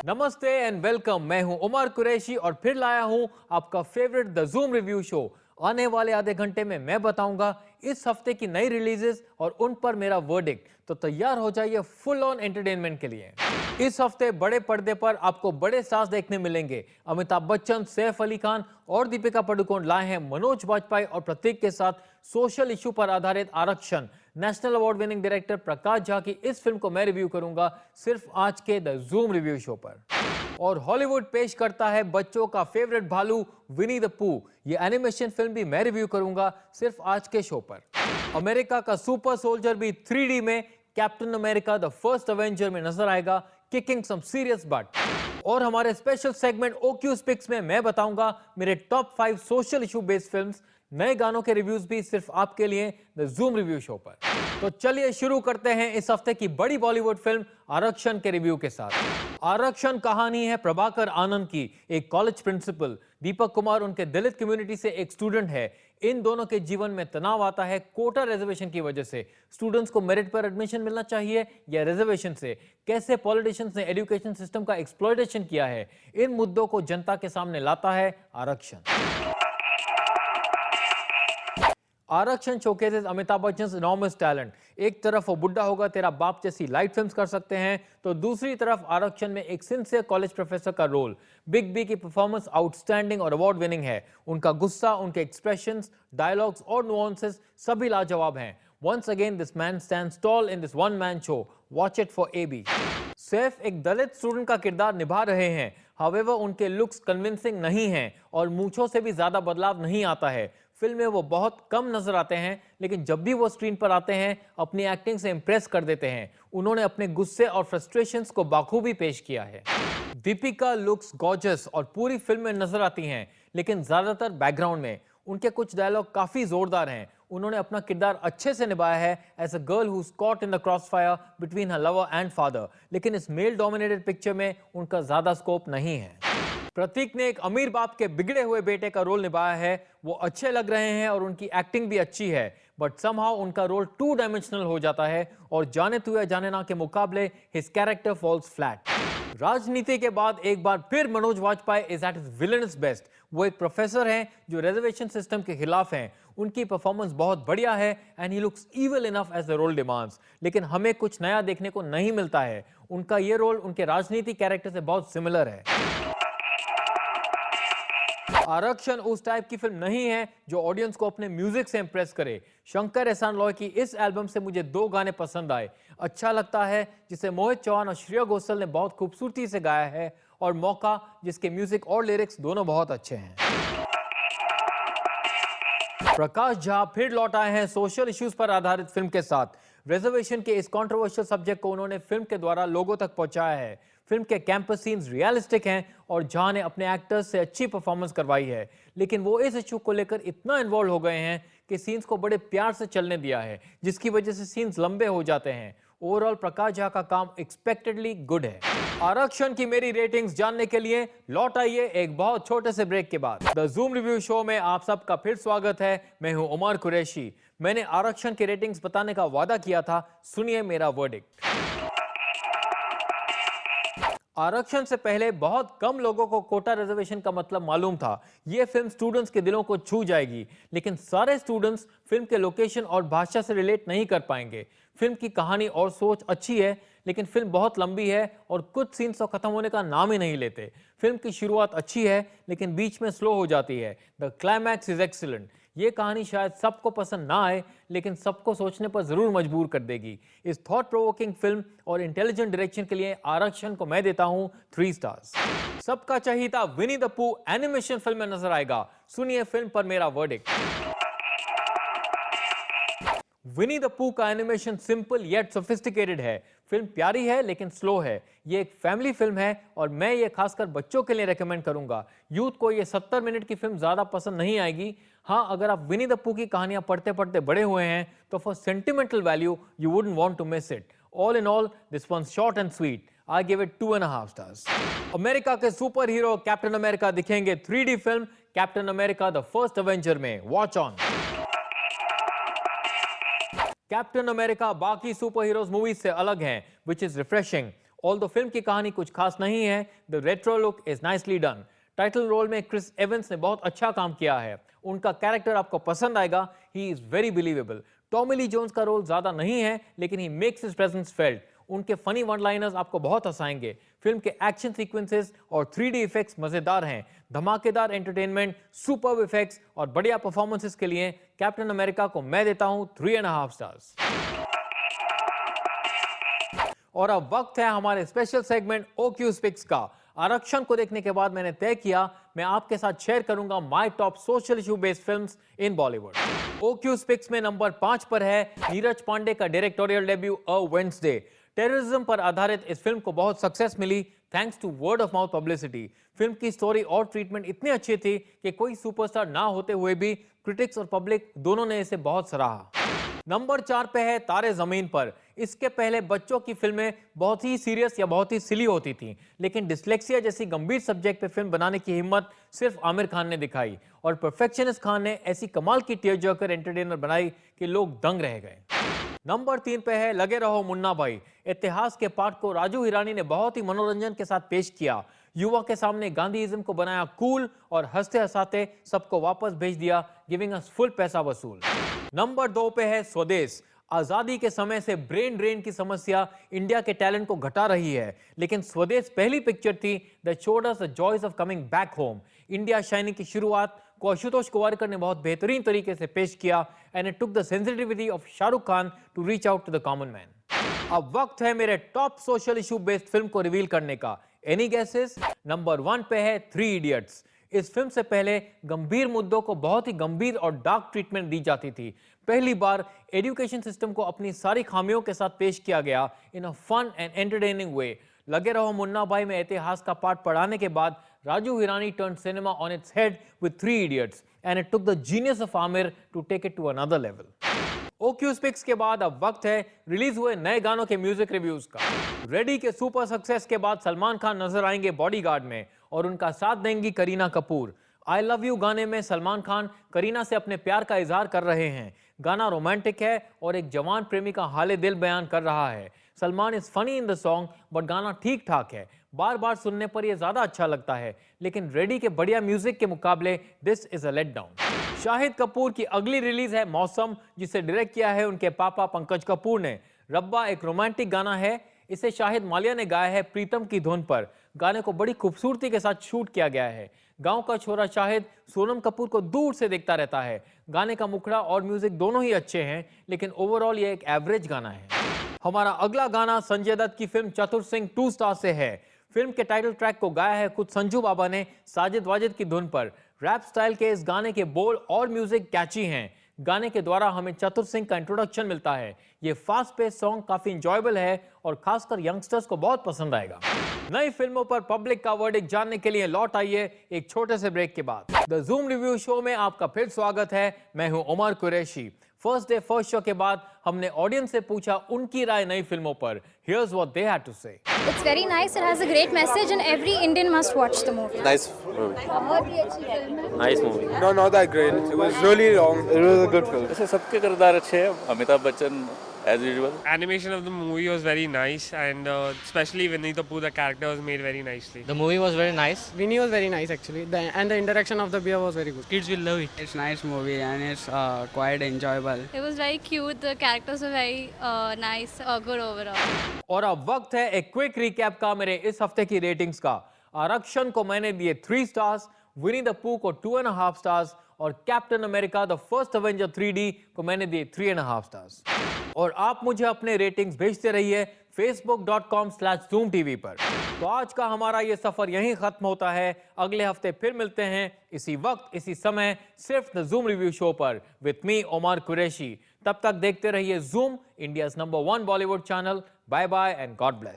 नमस्ते and welcome. मैं हूं उमर कुरैशी और फिर लाया हूं आपका favourite the Zoom review show. आने वाले आधे घंटे में मैं बताऊंगा इस हफ्ते की नई रिलीजेस और उन पर मेरा वर्डिक्ट। तो तैयार हो जाइए फुल ऑन एंटरटेनमेंट के लिए। इस हफ्ते बड़े पर्दे पर आपको बड़े स्टार्स देखने मिलेंगे। अमिताभ बच्चन, सैफ अली खान और दीपिका पादुकोण लाए हैं मनोज वाजपेयी और प्रतीक के साथ सोशल इशू पर आधारित आरक्षण। National award winning director Prakash Jha की इस फिल्म को मैं रिव्यू करूंगा सिर्फ आज के द जूम रिव्यू शो पर। और हॉलीवुड पेश करता है बच्चों का फेवरेट भालू विनी द पू। ये एनिमेशन फिल्म भी मैं रिव्यू करूंगा सिर्फ आज के शो पर। अमेरिका का सुपर सोल्जर भी 3D में captain America the first avenger में नजर आएगा, किकिंग सम सीरियस बट। और हमारे स्पेशल सेगमेंट ओक्यू स्पिक्स में मैं बताऊंगा मेरे top 5 social issue based films. नए गानों के रिव्यूज भी सिर्फ आपके लिए द जूम रिव्यू शो पर। तो चलिए शुरू करते हैं इस हफ्ते की बड़ी बॉलीवुड फिल्म आरक्षण के रिव्यू के साथ। आरक्षण कहानी है प्रभाकर आनंद की, एक कॉलेज प्रिंसिपल। दीपक कुमार उनके दलित कम्युनिटी से एक स्टूडेंट है। इन दोनों के जीवन में तनाव आता है कोटा रिजर्वेशन की वजह से। स्टूडेंट्स को मेरिट पर एडमिशन मिलना चाहिए या रिजर्वेशन से? कैसे पॉलिटिशियंस ने एजुकेशन सिस्टम का एक्सप्लॉयटेशन किया है, इन मुद्दों को जनता के सामने लाता है आरक्षण। आरक्षण showcases Amitabh Bachchan enormous talent. एक तरफ वो बुड्ढा होगा तेरा बाप जैसी लाइट फिल्म्स कर सकते हैं, तो दूसरी तरफ आरक्षण में एक सिंसियर कॉलेज प्रोफेसर का रोल। बिग बी की परफॉर्मेंस आउटस्टैंडिंग और अवार्ड विनिंग है। उनका गुस्सा, उनके एक्सप्रेशंस, डायलॉग्स और नुआंसेस सभी लाजवाब हैं। Once again, this man stands tall in this one-man show. Watch it for AB. Saif एक दलित स्टूडेंट का किरदार निभा रहे हैं। However, उनके लुक्स कन्विंसिंग नहीं हैं और मूंछों से भी ज्यादा बदलाव नहीं आता है। फिल्म में वो बहुत कम नजर आते हैं, लेकिन जब भी वो स्क्रीन पर आते हैं अपनी एक्टिंग से इंप्रेस कर देते हैं। उन्होंने अपने गुस्से और फ्रस्ट्रेशंस को बाखूबी पेश किया है। दीपिका लुक्स गॉर्जियस और पूरी फिल्म में नजर आती हैं, लेकिन ज्यादातर बैकग्राउंड में। उनके कुछ डायलॉग काफी जोरदार हैं। उन्होंने अपना किरदार अच्छे से निभाया है as a girl who is caught in the crossfire between her lover and father, लेकिन इस मेल डोमिनेटेड पिक्चर में उनका ज्यादा स्कोप नहीं है। प्रतीक ने एक अमीर बाप के बिगड़े हुए बेटे का रोल निभाया है। वो अच्छे लग रहे हैं और उनकी एक्टिंग भी अच्छी है, बट समहाउ उनका रोल 2 डायमेंशनल हो जाता है और जाने तू या जाने ना के मुकाबले हिज कैरेक्टर फॉल्स फ्लैट। राजनीति के बाद एक बार फिर Manoj Vajpayee is at his villainous best. वो एक प्रोफेसर हैं जो रिजर्वेशन सिस्टम के खिलाफ हैं। उनकी परफॉर्मेंस बहुत बढ़िया है and he looks evil enough as the role demands, लेकिन हमें कुछ नया देखने को नहीं मिलता है। उनका ये रोल उनके राजनीति कैरेक्टर से बहुत सिमिलर है। आरक्षण उस टाइप की फिल्म नहीं है जो ऑडियंस को अपने म्यूजिक से इंप्रेस करे। शंकर एहसान लॉय की इस एल्बम से मुझे 2 गाने पसंद आए। अच्छा लगता है जिसे मोहित चौहान और श्रेया घोषाल ने बहुत खूबसूरती से गाया है, और मौका जिसके म्यूजिक और लिरिक्स दोनों बहुत अच्छे हैं। प्रकाश झा फिर लौट आए हैं सोशल इश्यूज पर आधारित फिल्म के साथ। रिजर्वेशन के इस कंट्रोवर्शियल सब्जेक्ट को उन्होंने फिल्म के द्वारा लोगों तक पहुंचाया है। फिल्म के कैंपस सीन्स रियलिस्टिक हैं और झा ने अपने एक्टर्स से अच्छी परफॉर्मेंस करवाई है, लेकिन वो इस इशू को लेकर इतना इन्वॉल्व हो गए हैं कि सीन्स को बड़े प्यार से चलने दिया है, जिसकी वजह से सीन्स लंबे हो जाते हैं। ओवरऑल प्रकाश झा का काम एक्सपेक्टेडली गुड है। आरक्षण की मेरी रेटिंग्स जानने के लिए लौट आइए एक बहुत छोटे से ब्रेक के बाद। द जूम रिव्यू शो में आप सबका फिर स्वागत है। मैं हूं उमर कुरैशी। मैंने आरक्षण की रेटिंग्स बताने का वादा किया था, सुनिए मेरा वर्डिक्ट। आरक्षण से पहले बहुत कम लोगों को कोटा रिजर्वेशन का मतलब मालूम था। यह फिल्म स्टूडेंट्स के दिलों को छू जाएगी, लेकिन सारे स्टूडेंट्स फिल्म के लोकेशन और भाषा से रिलेट नहीं कर पाएंगे। फिल्म की कहानी और सोच अच्छी है, लेकिन फिल्म बहुत लंबी है और कुछ सीन्स तो खत्म होने का नाम ही नहीं लेते। फिल्म की शुरुआत अच्छी है, लेकिन बीच में स्लो हो जाती है। The climax is excellent. ये कहानी शायद सबको पसंद ना आए, लेकिन सबको सोचने पर जरूर मजबूर कर देगी। इस थॉट प्रोवोकिंग फिल्म और इंटेलिजेंट डायरेक्शन के लिए आरक्षण को मैं देता हूं 3 स्टार्स। सबका चहीता विनी द पू एनिमेशन फिल्म में नजर आएगा, सुनिए फिल्म पर मेरा वर्डिक्ट। विनी द पू का एनिमेशन सिंपल येट सोफिस्टिकेटेड है। फिल्म प्यारी है लेकिन स्लो है। ये एक फैमिली फिल्म है और मैं ये खासकर बच्चों के लिए रेकमेंड करूंगा। यूथ को ये 70 मिनट की फिल्म ज्यादा पसंद नहीं आएगी। हाँ, अगर आप विनी द पू की कहानियां पढ़ते पढ़ते बड़े हुए हैं तो for sentimental value you wouldn't want to miss it. All in all this one short and sweet. I give it 2.5 stars. America के सुपर हीरो कैप्टन अमेरिका दिखेंगे 3D film Captain America the first avenger में। Watch on. Captain America बाकी super heroes movies से अलग हैं, which is refreshing. Although film की कहानी कुछ खास नहीं है, the retro look is nicely done. Title role में क्रिस एवंस ने बहुत अच्छा काम किया है। उनका कैरेक्टर आपको पसंद आएगा, he is very believable. Tommy Lee Jones का रोल ज्यादा नहीं है, लेकिन he makes his presence felt. उनके फनी वन लाइनर्स आपको बहुत हंसाएंगे। फिल्म के एक्शन सीक्वेंसेस और 3D इफेक्ट्स मजेदार हैं। धमाकेदार एंटरटेनमेंट, सुपर्ब इफेक्ट्स और बढ़िया परफॉर्मेंसेस के लिए कैप्टन अमेरिका को मैं देता हूं 3.5 स्टार्स। और अब वक्त है हमारे स्पेशल सेगमेंट OQ Speaks का। आरक्षण को देखने के बाद मैंने तय किया मैं आपके साथ शेयर करूंगा my top social issue based films in Bollywood. OQ Speaks में नंबर 5 पर है नीरज पांडे का directorial debut a Wednesday. Terrorism पर आधारित इस फिल्म को बहुत सक्सेस मिली thanks to word of mouth publicity. Film की स्टोरी और ट्रीटमेंट इतनी अच्छी थी कि कोई सुपरस्टार ना होते हुए भी क्रिटिक्स और पब्लिक दोनों ने इसे बहुत सराहा। नंबर 4 पे है तारे जमीन पर। इसके पहले बच्चों की फिल्में बहुत ही सीरियस या बहुत ही सिली होती थीं, लेकिन डिस्लेक्सिया जैसी गंभीर सब्जेक्ट पे फिल्म बनाने की हिम्मत सिर्फ आमिर खान ने दिखाई और परफेक्शनिस्ट खान ने ऐसी कमाल की टीयर जर्कर एंटरटेनर बनाई कि लोग दंग रह गए। नंबर 3 पे है लगे रहो मुन्ना भाई। इतिहास के पाठ को राजू हिरानी ने बहुत ही मनोरंजन के साथ पेश किया। युवा के सामने गांधीइज्म को बनाया कूल और हंसते हंसाते सबको वापस भेज दिया, गिविंग अस फुल पैसा वसूल। नंबर 2 पे है स्वदेश। आजादी के समय से ब्रेन ड्रेन की समस्या इंडिया के टैलेंट को घटा रही है, लेकिन स्वदेश पहली पिक्चर थी that showed us the joys of coming back home. India shining की शुरुआत को आशुतोष गोवारिकर ने बहुत बेहतरीन तरीके से पेश किया and it took the sensitivity of Shahrukh Khan to reach out to the common man. अब वक्त है मेरे top social issue based film को रिवील करने का। Any guesses? नंबर 1 पे है 3 इडियट्स। इस फिल्म से पहले गंभीर मुद्दों को बहुत ही गंभीर और डार्क ट्रीटमेंट दी जाती थी। पहली बार एजुकेशन सिस्टम को अपनी सारी खामियों के साथ पेश किया गया इन अ फन एंड एंटरटेनिंग वे। लगे रहो मुन्ना भाई में इतिहास का पाठ पढ़ाने के बाद Raju Hirani turn cinema on its head with 3 idiots and it took the genius of Aamir to take it to another level. OQ Speaks के बाद अब वक्त है रिलीज हुए नए गानों के म्यूजिक रिव्यूज का। रेडी के सुपर सक्सेस के बाद सलमान खान नजर आएंगे बॉडीगार्ड में और उनका साथ देंगी Kareena Kapoor. I love you गाने में सलमान खान करीना से अपने प्यार का इजहार कर रहे हैं। गाना रोमांटिक है और एक जवान प्रेमी का हाले दिल बयान कर रहा है। Salman is funny in the song but गाना ठीक ठाक है। बार बार सुनने पर यह ज्यादा अच्छा लगता है, लेकिन रेडी के बढ़िया म्यूजिक के मुकाबले this is a let down. Shahid Kapoor की अगली रिलीज है मौसम, जिसे डायरेक्ट किया है उनके पापा पंकज कपूर ने। रब्बा एक रोमांटिक गाना है। इसे शाहिद मालिया ने गाया है प्रीतम की धुन पर। गाने को बड़ी खूबसूरती के साथ शूट किया गया है। गांव का छोरा शाहिद सोनम कपूर को दूर से देखता रहता है। गाने का मुखड़ा और म्यूजिक दोनों ही अच्छे हैं, लेकिन ओवरऑल ये एक एवरेज गाना है। हमारा अगला गाना संजय दत्त की फिल्म चतुर सिंह 2 स्टार से है। फिल्म के टाइटल ट्रैक को गाया है खुद संजू बाबा ने साजिद वाजिद की धुन पर। रैप स्टाइल के इस गाने के बोल और म्यूजिक कैची हैं। गाने के द्वारा हमें चतुर सिंह का इंट्रोडक्शन मिलता है। ये फास्ट पेस सॉन्ग काफी इंजॉयबल है और खासकर यंगस्टर्स को बहुत पसंद आएगा। नई फिल्मों पर पब्लिक का वर्डिक्ट जानने के लिए लौट आइए एक छोटे से ब्रेक के बाद। द जूम रिव्यू शो में आपका फिर स्वागत है। मैं हूं Umar Qureshi. First day first show के बाद हमने ऑडियंस से पूछा उनकी राय नई फिल्मों पर। Here's what they had to say. It's very nice. It has a great message, and every Indian must watch the movie. Nice movie. बहुत ही अच्छी फिल्म है। Nice movie. No, not that great. It was really long. It was a good film. वैसे सबके किरदार अच्छे हैं। Amitabh Bachchan as usual. Animation of the movie was very nice, and especially Winnie the Pooh, the character was made very nicely. The movie was very nice. Winnie was very nice actually, and the interaction of the bear was very good. Kids will love it. It's nice movie and it's quite enjoyable. It was very cute. The characters were very nice, good overall. और अब वक्त है एक quick recap का मेरे इस हफ्ते की रेटिंग्स का। आरक्षण को मैंने दिए 3 स्टार्स, विनी द पू को 2.5 स्टार्स और captain America the first Avenger 3D को मैंने दिए 3.5 स्टार्स। और आप मुझे अपने रेटिंग्स भेजते रहिए facebook.com/zoomtv पर। तो आज का हमारा ये सफर यहीं खत्म होता है। अगले हफ्ते फिर मिलते हैं इसी वक्त इसी समय सिर्फ द जूम रिव्यू शो पर विथ मी उमर कुरैशी। तब तक देखते रहिए Zoom, India's number 1 Bollywood channel. Bye bye and god bless.